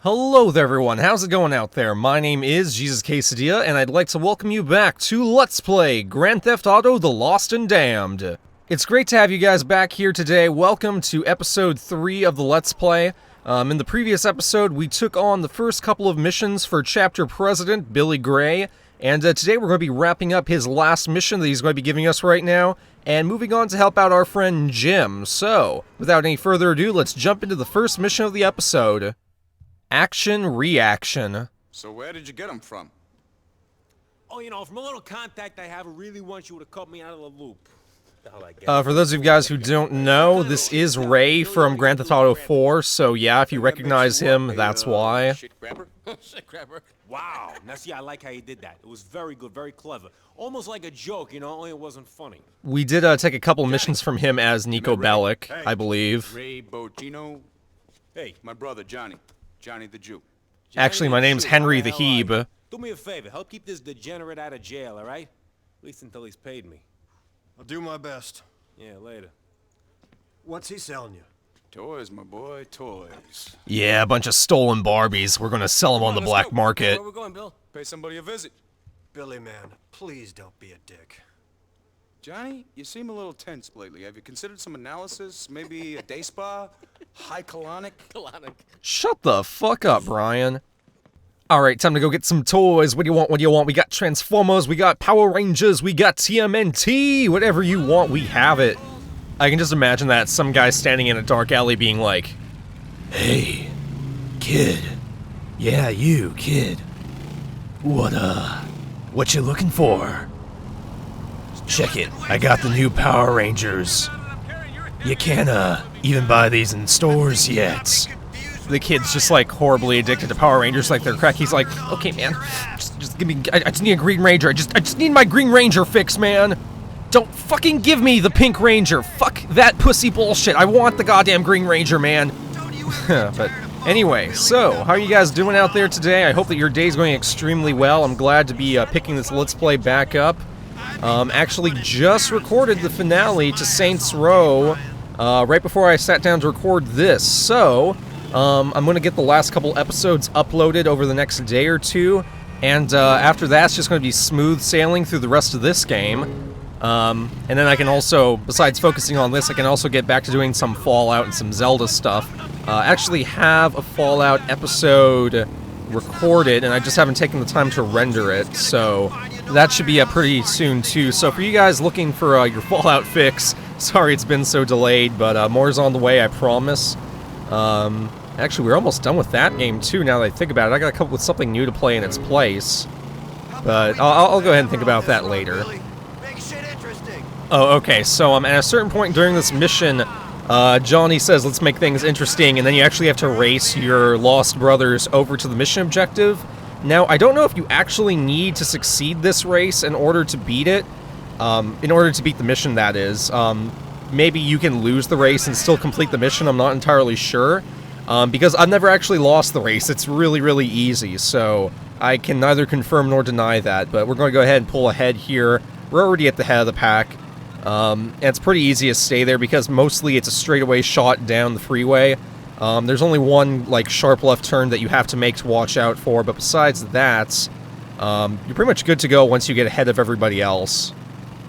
Hello there everyone, how's it going out there? My name is JesusQuesadilla, and I'd like to welcome you back to Let's Play Grand Theft Auto: The Lost and Damned. It's great to have you guys back here today. Welcome to episode 3 of the Let's Play. In the previous episode, we took on the first couple of missions for Chapter President Billy Gray, and today we're going to be wrapping up his last mission that he's going to be giving us right now, and moving on to help out our friend Jim. So, without any further ado, let's jump into the first mission of the episode. Action Reaction. So where did you get him from? Oh, you know, from a little contact I have who really wants you to cut me out of the loop. For those of you guys who don't know, this is Ray from Grand Theft Auto 4, so yeah, if you recognize him, that's why. Shit grabber? Shit grabber. Wow. Now see, I like how you did that. It was very good, very clever. Almost like a joke, you know, only it wasn't funny. We did take a couple missions from him as Nico Bellic, I believe. Ray Bocino. Hey, my brother Johnny. Johnny the Jew. Actually, my name's Henry the Heeb. Do me a favor, help keep this degenerate out of jail, all right? At least until he's paid me. I'll do my best. Yeah, later. What's he selling you? Toys, my boy, toys. Yeah, a bunch of stolen Barbies. We're gonna sell them on the black market. Where we going, Bill? Pay somebody a visit. Billy, man, please don't be a dick. Johnny, you seem a little tense lately. Have you considered some analysis? Maybe a day spa? High colonic? Shut the fuck up, Brian. Alright, time to go get some toys. What do you want? What do you want? We got Transformers, we got Power Rangers, we got TMNT. Whatever you want, we have it. I can just imagine that some guy standing in a dark alley being like, "Hey, kid. Yeah, you, kid. What you looking for? Check it. I got the new Power Rangers. You can't, even buy these in stores yet." The kid's just, like, horribly addicted to Power Rangers like they're crack. He's like, "Okay, man, just give me, I just need a Green Ranger. I just need my Green Ranger fix, man. Don't fucking give me the Pink Ranger. Fuck that pussy bullshit. I want the goddamn Green Ranger, man." But anyway, so, how are you guys doing out there today? I hope that your day's going extremely well. I'm glad to be picking this Let's Play back up. Actually just recorded the finale to Saints Row right before I sat down to record this, so I'm going to get the last couple episodes uploaded over the next day or two, and after that it's just going to be smooth sailing through the rest of this game. And then I can also, besides focusing on this, I can also get back to doing some Fallout and some Zelda stuff. Actually have a Fallout episode recorded, and I just haven't taken the time to render it, so that should be up pretty soon too. So for you guys looking for your Fallout fix, sorry it's been so delayed, but more's on the way, I promise. Actually, we're almost done with that game too, now that I think about it. I gotta come up with something new to play in its place, but I'll go ahead and think about that later. Oh, okay, so at a certain point during this mission, Johnny says, "Let's make things interesting," and then you actually have to race your lost brothers over to the mission objective. Now, I don't know if you actually need to succeed this race in order to beat it. In order to beat the mission, that is. Maybe you can lose the race and still complete the mission, I'm not entirely sure. Because I've never actually lost the race. It's really, really easy, so I can neither confirm nor deny that. But we're going to go ahead and pull ahead here. We're already at the head of the pack. And it's pretty easy to stay there because mostly it's a straightaway shot down the freeway. There's only one, like, sharp left turn that you have to make to watch out for, but besides that, you're pretty much good to go once you get ahead of everybody else.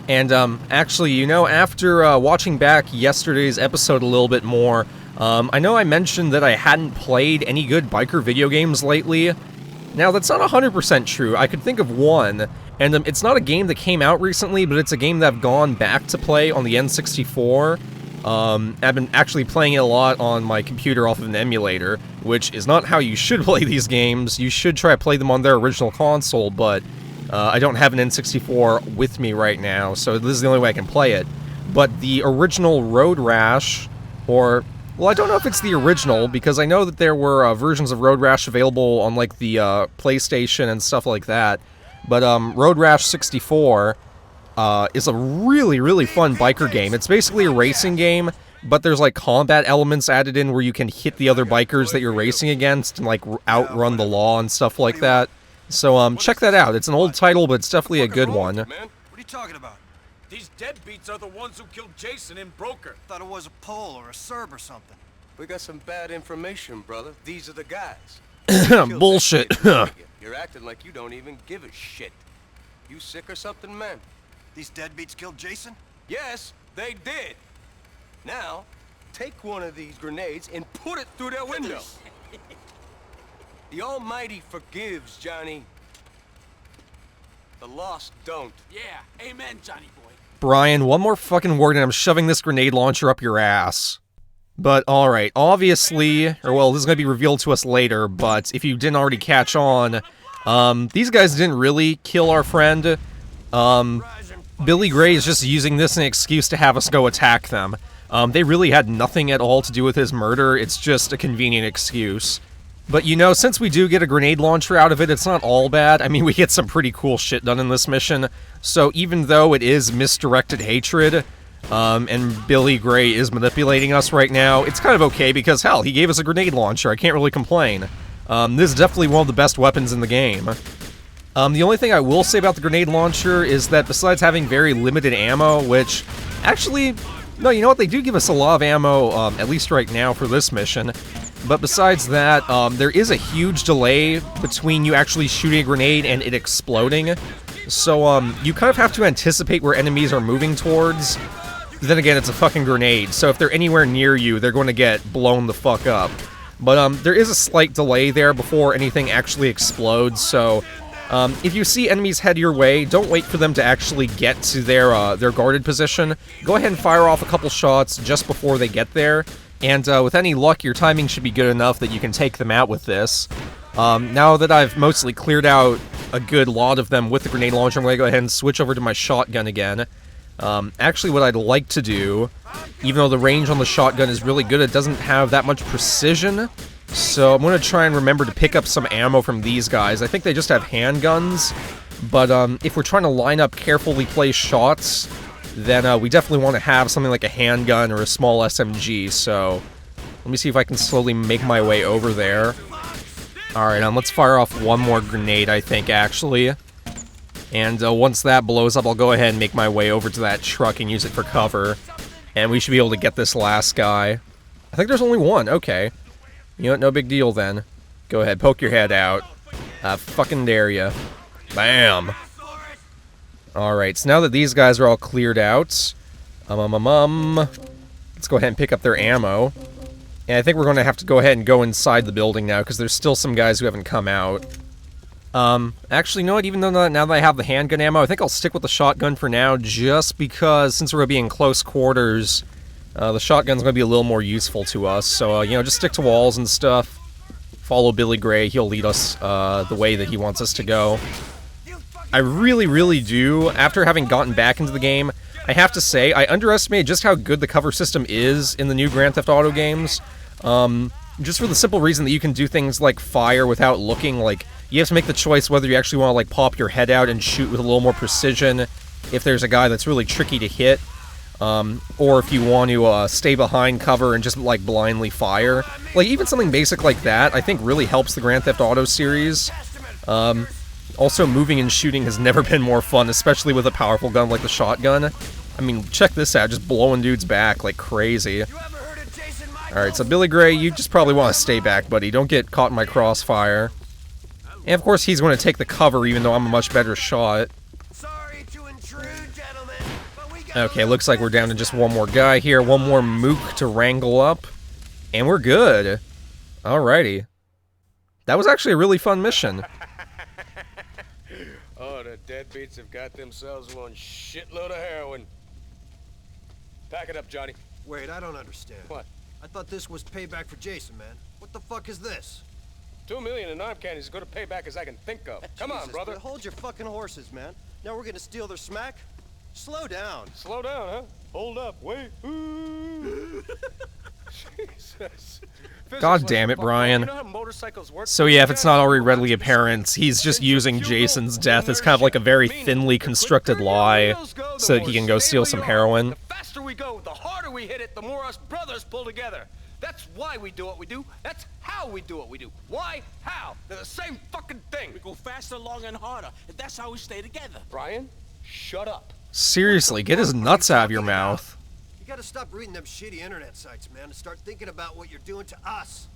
And, actually, you know, after watching back yesterday's episode a little bit more, I know I mentioned that I hadn't played any good biker video games lately. Now, that's not 100% true. I could think of one, and it's not a game that came out recently, but it's a game that I've gone back to play on the N64. I've been actually playing it a lot on my computer off of an emulator, which is not how you should play these games. You should try to play them on their original console, but I don't have an N64 with me right now, so this is the only way I can play it. But the original Road Rash, or... well, I don't know if it's the original, because I know that there were versions of Road Rash available on, like, the PlayStation and stuff like that. But Road Rash 64 is a really, really fun biker game. It's basically a racing game, but there's, like, combat elements added in where you can hit the other bikers that you're racing against and, like, outrun the law and stuff like that. So, check that out. It's an old title, but it's definitely a good one. Man, what are you talking about? These deadbeats are the ones who killed Jason in Broker. Thought it was a Pole or a Serb or something. We got some bad information, brother. These are the guys. Bullshit. You're acting like you don't even give a shit. You sick or something, man? These deadbeats killed Jason? Yes, they did. Now, take one of these grenades and put it through their window. The Almighty forgives, Johnny. The lost don't. Yeah, amen, Johnny boy. Brian, one more fucking word and I'm shoving this grenade launcher up your ass. But alright, obviously, or well, this is going to be revealed to us later, but if you didn't already catch on, these guys didn't really kill our friend. Billy Gray is just using this as an excuse to have us go attack them. They really had nothing at all to do with his murder, it's just a convenient excuse. But you know, since we do get a grenade launcher out of it, it's not all bad. I mean, we get some pretty cool shit done in this mission. So even though it is misdirected hatred, and Billy Gray is manipulating us right now, it's kind of okay because, hell, he gave us a grenade launcher. I can't really complain. This is definitely one of the best weapons in the game. The only thing I will say about the grenade launcher is that besides having very limited ammo, which actually, no, you know what? They do give us a lot of ammo, at least right now for this mission. But besides that, there is a huge delay between you actually shooting a grenade and it exploding. So, you kind of have to anticipate where enemies are moving towards. Then again, it's a fucking grenade, so if they're anywhere near you, they're going to get blown the fuck up. But, there is a slight delay there before anything actually explodes, so... if you see enemies head your way, don't wait for them to actually get to their guarded position. Go ahead and fire off a couple shots just before they get there. And with any luck, your timing should be good enough that you can take them out with this. Now that I've mostly cleared out a good lot of them with the grenade launcher, I'm going to go ahead and switch over to my shotgun again. Actually, what I'd like to do, even though the range on the shotgun is really good, it doesn't have that much precision. So I'm going to try and remember to pick up some ammo from these guys. I think they just have handguns. But if we're trying to line up carefully placed shots, then we definitely want to have something like a handgun or a small SMG. So let me see if I can slowly make my way over there. Alright, let's fire off one more grenade, I think, actually. And once that blows up, I'll go ahead and make my way over to that truck and use it for cover. And we should be able to get this last guy. I think there's only one, okay. You know what, no big deal then. Go ahead, poke your head out. I fucking dare ya. Bam! Alright, so now that these guys are all cleared out, let's go ahead and pick up their ammo. And I think we're going to have to go ahead and go inside the building now, because there's still some guys who haven't come out. Actually, you know what, even though now that I have the handgun ammo, I think I'll stick with the shotgun for now, just because, since we're going to be in close quarters, the shotgun's going to be a little more useful to us. So, you know, just stick to walls and stuff. Follow Billy Gray, he'll lead us the way that he wants us to go. I really, really do, after having gotten back into the game, I have to say, I underestimated just how good the cover system is in the new Grand Theft Auto games. Just for the simple reason that you can do things like fire without looking, like, you have to make the choice whether you actually want to, like, pop your head out and shoot with a little more precision if there's a guy that's really tricky to hit, or if you want to stay behind cover and just, like, blindly fire. Like, even something basic like that, I think really helps the Grand Theft Auto series. Also, moving and shooting has never been more fun, especially with a powerful gun like the shotgun. I mean, check this out, just blowing dudes back like crazy. Alright, so Billy Gray, you just probably want to stay back, buddy. Don't get caught in my crossfire. And of course, he's going to take the cover, even though I'm a much better shot. Okay, looks like we're down to just one more guy here. One more mook to wrangle up. And we're good. Alrighty. That was actually a really fun mission. Oh, the deadbeats have got themselves one shitload of heroin. Pack it up, Johnny. Wait, I don't understand. What? I thought this was payback for Jason, man. What the fuck is this? 2 million in arm candy is as good a payback as I can think of. Come on, Jesus, brother. dude, hold your fucking horses, man. Now we're gonna steal their smack? Slow down. Slow down, huh? Hold up. Wait. Jesus. God damn it, Brian. You know how motorcycles work? So yeah, if it's not already readily apparent, he's just using Jason's death as kind of like a very thinly constructed lie so that he can go steal some heroin. The faster we go, the harder we hit it, the more us brothers pull together. That's why we do what we do. That's how we do what we do. Why? How? They're the same fucking thing. We go faster, longer, and harder. And that's how we stay together. Brian, shut up. Seriously, get his nuts out of your mouth. You gotta stop reading them shitty internet sites, man, and start thinking about what you're doing to us.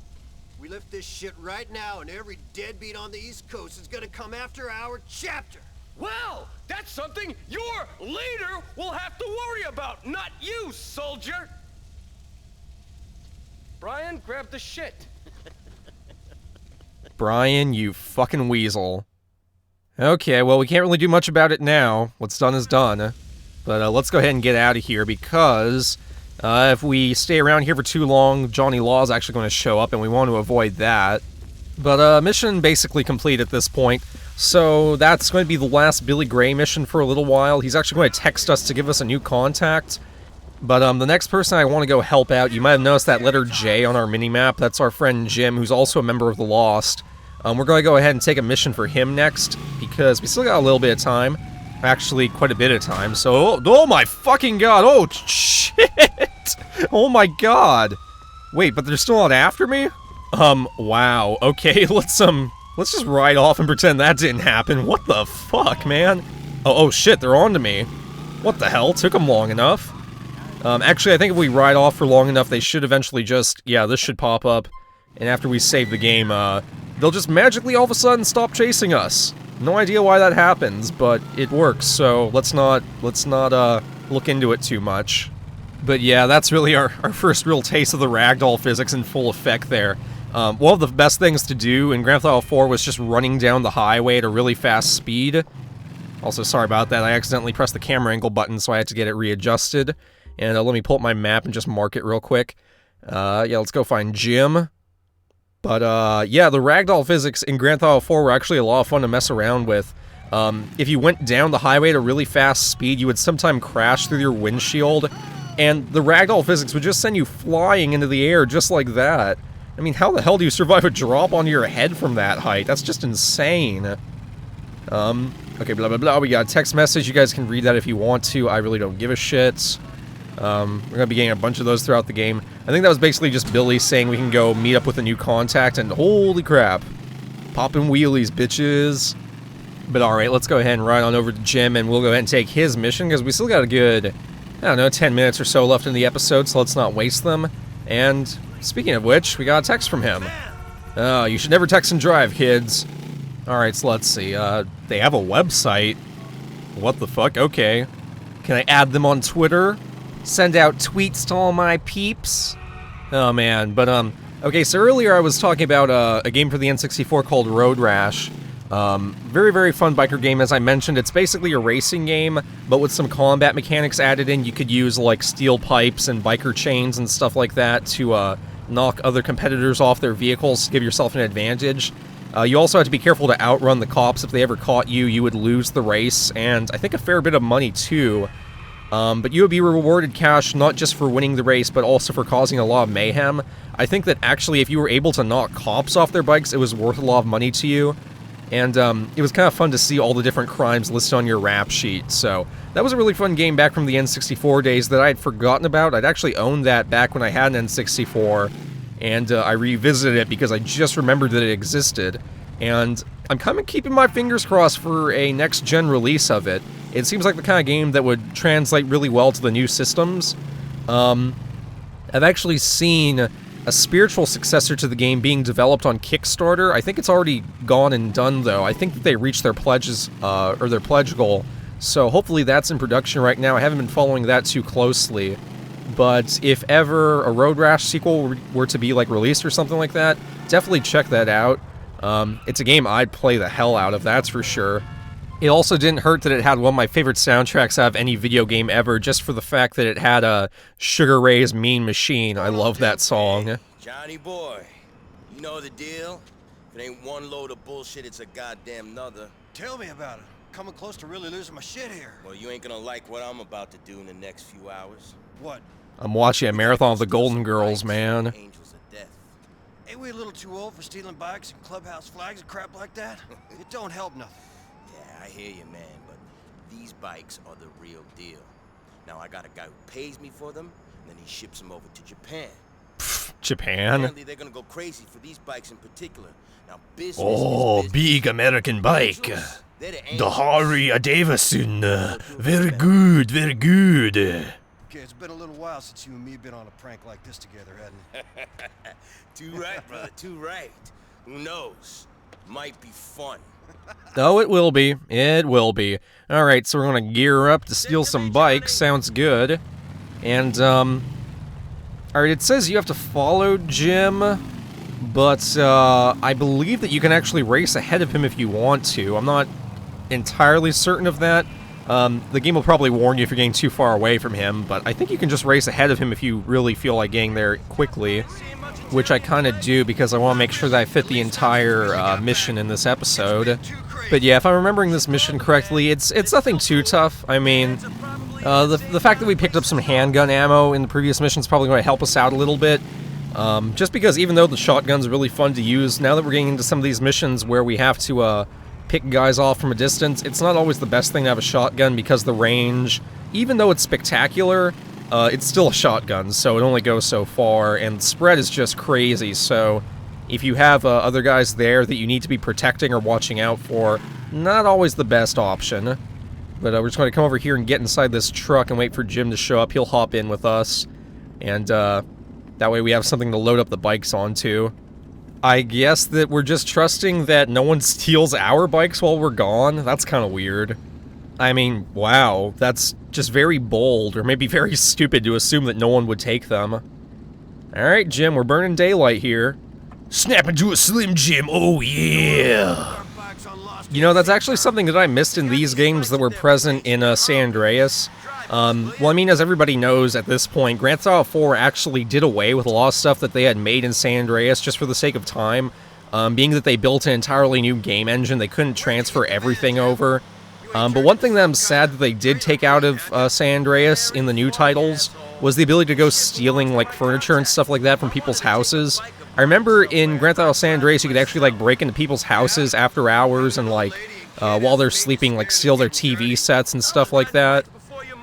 We lift this shit right now, and every deadbeat on the East Coast is gonna come after our chapter. Well, that's something your leader will have to worry about, not you, soldier. Brian, grab the shit. Brian, you fucking weasel. Okay, well, we can't really do much about it now. What's done is done. But let's go ahead and get out of here, because if we stay around here for too long, Johnny Law is actually going to show up, and we want to avoid that. But mission basically complete at this point. So that's going to be the last Billy Gray mission for a little while. He's actually going to text us to give us a new contact. But the next person I want to go help out, you might have noticed that letter J on our minimap. That's our friend Jim, who's also a member of the Lost. We're going to go ahead and take a mission for him next, because we still got a little bit of time. Actually, quite a bit of time. So, oh my fucking god! Oh, shit! Oh my god! Wait, but they're still not after me? Wow. Okay, let's just ride off and pretend that didn't happen. What the fuck, man? Oh shit, they're on to me. What the hell? Took them long enough. Actually, I think if we ride off for long enough, they should eventually just... Yeah, this should pop up. And after we save the game, they'll just magically all of a sudden stop chasing us. No idea why that happens, but it works, so let's not look into it too much. But yeah, that's really our first real taste of the ragdoll physics in full effect there. One of the best things to do in Grand Theft Auto 4 was just running down the highway at a really fast speed. Also, sorry about that, I accidentally pressed the camera angle button, so I had to get it readjusted. And let me pull up my map and just mark it real quick. Yeah, let's go find Jim. But, yeah, the ragdoll physics in Grand Theft Auto 4 were actually a lot of fun to mess around with. If you went down the highway at a really fast speed, you would sometimes crash through your windshield, and the ragdoll physics would just send you flying into the air just like that. I mean, how the hell do you survive a drop onto your head from that height? That's just insane. Okay, blah, blah, blah. We got a text message. You guys can read that if you want to. I really don't give a shit. We're going to be getting a bunch of those throughout the game. I think that was basically just Billy saying we can go meet up with a new contact, and holy crap. Popping wheelies, bitches. But alright, let's go ahead and ride on over to Jim, and we'll go ahead and take his mission, because we still got a good, I don't know, 10 minutes or so left in the episode, so let's not waste them. And speaking of which, we got a text from him. Oh, you should never text and drive, kids. Alright, so let's see. They have a website. What the fuck? Okay. Can I add them on Twitter? Send out tweets to all my peeps? Oh man, but okay, so earlier I was talking about a game for the N64 called Road Rash. Very, very fun biker game, as I mentioned. It's basically a racing game, but with some combat mechanics added in. You could use, like, steel pipes and biker chains and stuff like that to knock other competitors off their vehicles to give yourself an advantage. You also have to be careful to outrun the cops. If they ever caught you, you would lose the race, and I think a fair bit of money, too. But you would be rewarded cash not just for winning the race, but also for causing a lot of mayhem. I think that actually if you were able to knock cops off their bikes, it was worth a lot of money to you. And it was kind of fun to see all the different crimes listed on your rap sheet. So that was a really fun game back from the N64 days that I had forgotten about. I'd actually owned that back when I had an N64, and I revisited it because I just remembered that it existed. And I'm kind of keeping my fingers crossed for a next-gen release of it. It seems like the kind of game that would translate really well to the new systems. I've actually seen a spiritual successor to the game being developed on Kickstarter. I think it's already gone and done, though. I think that they reached their pledges, or their pledge goal. So hopefully that's in production right now. I haven't been following that too closely. But if ever a Road Rash sequel were to be, like, released or something like that, definitely check that out. It's a game I'd play the hell out of, that's for sure. It also didn't hurt that it had one of my favorite soundtracks out of any video game ever, just for the fact that it had a Sugar Ray's Mean Machine. I love that song. Johnny boy, you know the deal? If it ain't one load of bullshit, it's a goddamn nother. Tell me about it. Coming close to really losing my shit here. Well, you ain't gonna like what I'm about to do in the next few hours. What? I'm watching a marathon of the Golden Girls, man. Angels of death. Ain't we a little too old for stealing bikes and clubhouse flags and crap like that? It don't help nothing. Yeah, I hear you, man, but these bikes are the real deal. Now, I got a guy who pays me for them, and then he ships them over to Japan. Japan? Apparently, they're gonna go crazy for these bikes in particular. Now, business Oh, is business. big American bike. They're the The angels. Harley Davidson. Very good, very good. Okay, it's been a little while since you and me have been on a prank like this together, hadn't it? Too right, brother, too right. Who knows? Might be fun. Oh, it will be. It will be. Alright, so we're gonna gear up to steal some bikes. Sounds good. And, alright, it says you have to follow Jim, but, I believe that you can actually race ahead of him if you want to. I'm not entirely certain of that. The game will probably warn you if you're getting too far away from him, but I think you can just race ahead of him if you really feel like getting there quickly, which I kind of do because I want to make sure that I fit the entire mission in this episode. But yeah, if I'm remembering this mission correctly, it's nothing too tough. I mean, the fact that we picked up some handgun ammo in the previous mission is probably going to help us out a little bit. Just because even though the shotgun's really fun to use, now that we're getting into some of these missions where we have to pick guys off from a distance, it's not always the best thing to have a shotgun because the range, even though it's spectacular, it's still a shotgun, so it only goes so far, and the spread is just crazy, so if you have other guys there that you need to be protecting or watching out for, not always the best option. But we're just going to come over here and get inside this truck and wait for Jim to show up. He'll hop in with us, and that way we have something to load up the bikes onto. I guess that we're just trusting that no one steals our bikes while we're gone? That's kind of weird. I mean, wow, that's just very bold, or maybe very stupid to assume that no one would take them. Alright, Jim, we're burning daylight here. Snap into a Slim Jim, oh yeah! You know, that's actually something that I missed in these games that were present in San Andreas. Well, I mean, as everybody knows at this point, Grand Theft Auto 4 actually did away with a lot of stuff that they had made in San Andreas just for the sake of time. Being that they built an entirely new game engine, they couldn't transfer everything over. But one thing that I'm sad that they did take out of San Andreas in the new titles was the ability to go stealing, like, furniture and stuff like that from people's houses. I remember in Grand Theft Auto San Andreas, you could actually, like, break into people's houses after hours and, like, while they're sleeping, like, steal their TV sets and stuff like that.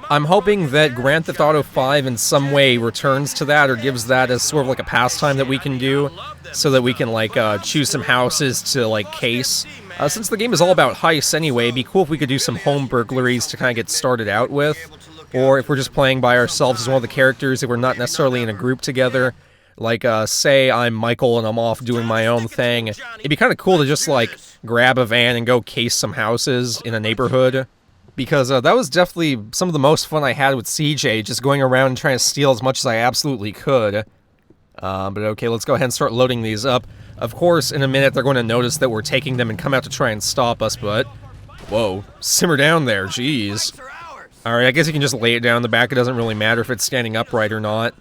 I'm hoping that Grand Theft Auto 5 in some way returns to that or gives that as sort of like a pastime that we can do so that we can, like, choose some houses to, like, case. Since the game is all about heists anyway, it'd be cool if we could do some home burglaries to kind of get started out with. Or if we're just playing by ourselves as one of the characters, if we're not necessarily in a group together. Like, say I'm Michael and I'm off doing my own thing. It'd be kind of cool to just, like, grab a van and go case some houses in a neighborhood. Because that was definitely some of the most fun I had with CJ, just going around and trying to steal as much as I absolutely could. But okay, let's go ahead and start loading these up. Of course, in a minute they're going to notice that we're taking them and come out to try and stop us, but... Whoa, simmer down there, jeez. Alright, I guess you can just lay it down in the back, it doesn't really matter if it's standing upright or not.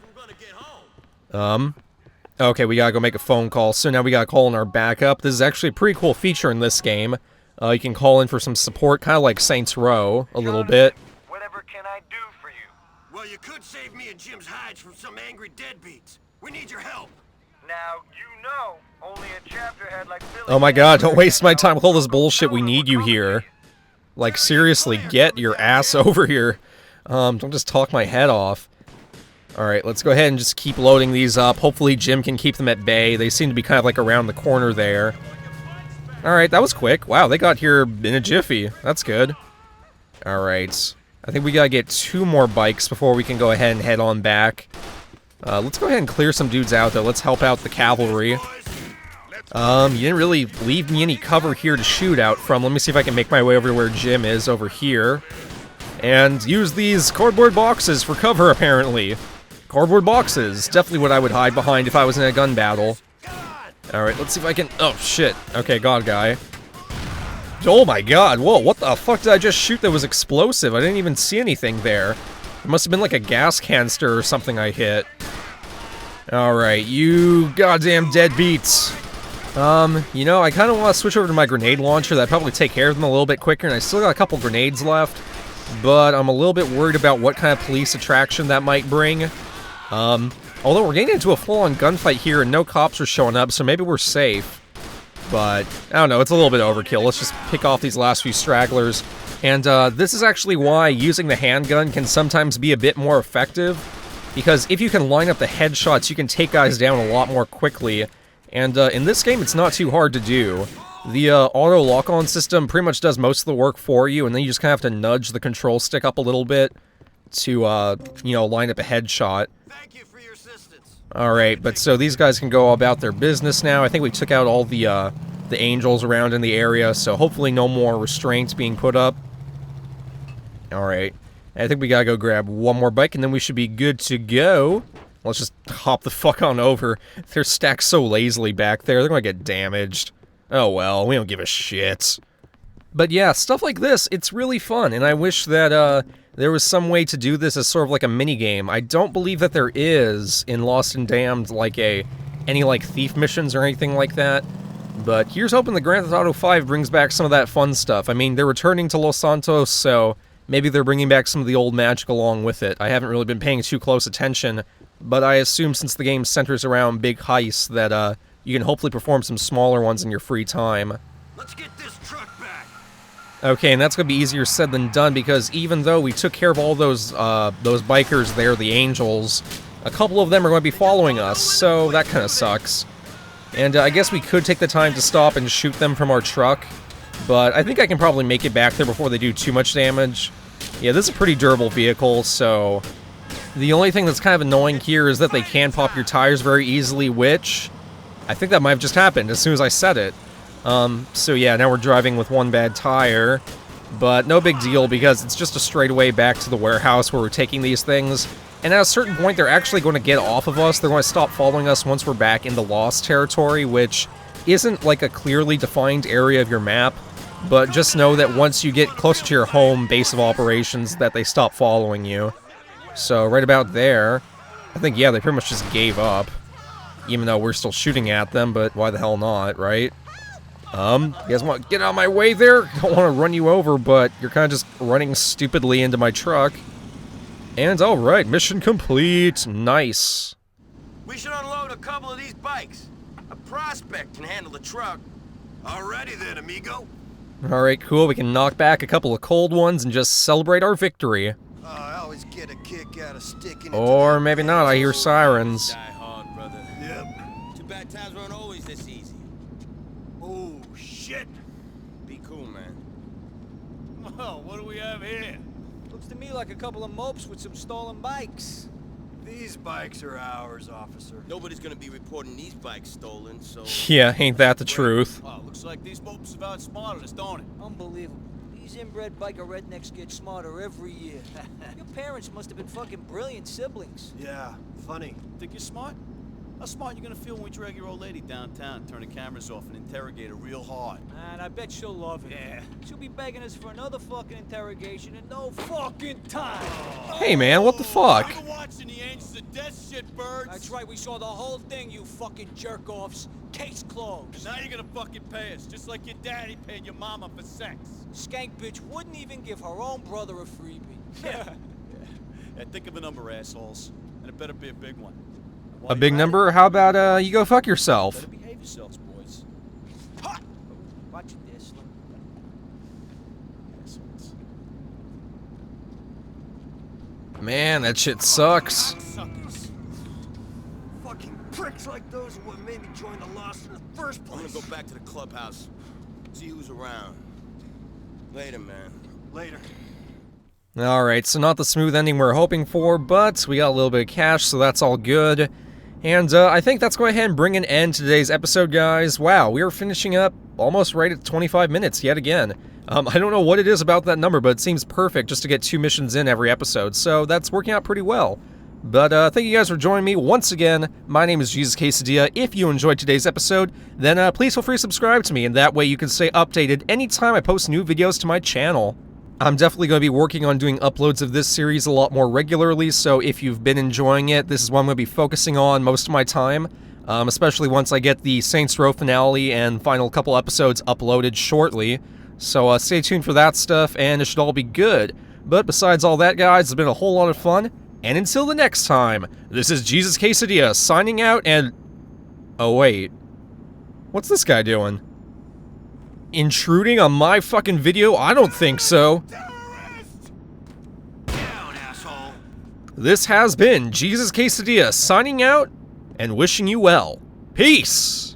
Okay, we gotta go make a phone call, so now we gotta call in our backup. This is actually a pretty cool feature in this game. You can call in for some support, kind of like Saints Row, a little bit. Whatever can I do for you? Well, you could save me and Jim's hides from some angry deadbeats. We need your help. Now, you know, only a chapter head like Billy... Oh my god, don't waste my time with all this bullshit, we need you here. Like, seriously, get your ass over here. Don't just talk my head off. Alright, let's go ahead and just keep loading these up. Hopefully Jim can keep them at bay. They seem to be kind of like around the corner there. Alright, that was quick. Wow, they got here in a jiffy. That's good. Alright. I think we gotta get 2 more bikes before we can go ahead and head on back. Let's go ahead and clear some dudes out, though. Let's help out the cavalry. You didn't really leave me any cover here to shoot out from. Let me see if I can make my way over to where Jim is, over here. And use these cardboard boxes for cover, apparently. Cardboard boxes. Definitely what I would hide behind if I was in a gun battle. Alright, let's see if I can... Oh, shit. Okay, God guy. Oh my god, whoa, what the fuck did I just shoot that was explosive? I didn't even see anything there. It must have been like a gas canister or something I hit. Alright, you goddamn deadbeats. You know, I kind of want to switch over to my grenade launcher. That'd probably take care of them a little bit quicker, and I still got a couple grenades left. But I'm a little bit worried about what kind of police attraction that might bring. Although we're getting into a full-on gunfight here and no cops are showing up, so maybe we're safe. But, I don't know, it's a little bit overkill. Let's just pick off these last few stragglers. And this is actually why using the handgun can sometimes be a bit more effective. Because if you can line up the headshots, you can take guys down a lot more quickly. And in this game, it's not too hard to do. The auto lock-on system pretty much does most of the work for you, and then you just kind of have to nudge the control stick up a little bit to, you know, line up a headshot. Thank you for your assistance. Alright, but so these guys can go about their business now. I think we took out all the angels around in the area, so hopefully no more restraints being put up. Alright. I think we gotta go grab one more bike, and then we should be good to go. Let's just hop the fuck on over. They're stacked so lazily back there, they're gonna get damaged. Oh well, we don't give a shit. But yeah, stuff like this, it's really fun, and I wish that, there was some way to do this as sort of like a mini-game. I don't believe that there is in Lost and Damned, like, any, like, thief missions or anything like that. But here's hoping the Grand Theft Auto 5 brings back some of that fun stuff. I mean, they're returning to Los Santos, so maybe they're bringing back some of the old magic along with it. I haven't really been paying too close attention, but I assume since the game centers around big heists that, you can hopefully perform some smaller ones in your free time. Let's get this truck back. Okay, and that's gonna be easier said than done, because even though we took care of all those bikers there, the angels, a couple of them are going to be following us, so that kind of sucks. And I guess we could take the time to stop and shoot them from our truck, but I think I can probably make it back there before they do too much damage. Yeah, this is a pretty durable vehicle, so the only thing that's kind of annoying here is that they can pop your tires very easily, which I think that might have just happened as soon as I said it. So yeah, now we're driving with one bad tire, but no big deal because it's just a straightaway back to the warehouse where we're taking these things, and at a certain point they're actually going to get off of us. They're going to stop following us once we're back in the Lost territory, which isn't like a clearly defined area of your map, but just know that once you get closer to your home base of operations that they stop following you. So right about there, I think, yeah, they pretty much just gave up. Even though we're still shooting at them, but why the hell not, right? You guys want to get out of my way there? Don't want to run you over, but you're kind of just running stupidly into my truck. And alright, mission complete. Nice. We should unload a couple of these bikes. A prospect can handle the truck. Alrighty then, amigo. Alright, cool. We can knock back a couple of cold ones and just celebrate our victory. I always get a kick out of sticking. Or maybe not, I hear sirens. Die hard, brother. Yep. Too bad times weren't always this easy. Oh shit. Be cool, man. Well, what do we have here? Looks to me like a couple of mopes with some stolen bikes. These bikes are ours, officer. Nobody's gonna be reporting these bikes stolen, so... Yeah, ain't that the truth. Well, looks like these mopes have outsmarted us, don't it? Unbelievable. These inbred biker rednecks get smarter every year. Your parents must have been fucking brilliant siblings. Yeah, funny. Think you're smart? How smart you gonna feel when we drag your old lady downtown, turn the cameras off, and interrogate her real hard? And I bet she'll love it. Yeah. She'll be begging us for another fucking interrogation in no fucking time. Hey man, what the fuck? I've been watching the Angels of Death shit, birds. That's right, we saw the whole thing, you fucking jerk-offs. Case closed. Now you're gonna fucking pay us, just like your daddy paid your mama for sex. Skank bitch wouldn't even give her own brother a freebie. Yeah, think of a number, assholes. And it better be a big one. While A big you're at number? it, How about, you go fuck yourself? better behave yourselves, boys. Ha! Watch it there, Slim. Assholes. Man, that shit sucks. Suckers. Fucking pricks like those are what made me join the Lost in the first I'm gonna place. go back to the clubhouse. See who's around. Later, man. Later. Alright, so not the smooth ending we're hoping for, but we got a little bit of cash, so that's all good. And I think that's going ahead and bring an end to today's episode, guys. Wow, we are finishing up almost right at 25 minutes yet again. I don't know what it is about that number, but it seems perfect just to get 2 missions in every episode, so that's working out pretty well. But thank you guys for joining me once again. My name is JesusQuesadilla. If you enjoyed today's episode, then please feel free to subscribe to me, and that way you can stay updated anytime I post new videos to my channel. I'm definitely going to be working on doing uploads of this series a lot more regularly, so if you've been enjoying it, this is what I'm going to be focusing on most of my time, especially once I get the Saints Row finale and final couple episodes uploaded shortly. So stay tuned for that stuff, and it should all be good. But besides all that, guys, it's been a whole lot of fun, and until the next time, this is JesusQuesadilla signing out, and... Oh, wait. What's this guy doing? Intruding on my fucking video? I don't think so. Down, asshole. This has been JesusQuesadilla signing out and wishing you well. Peace!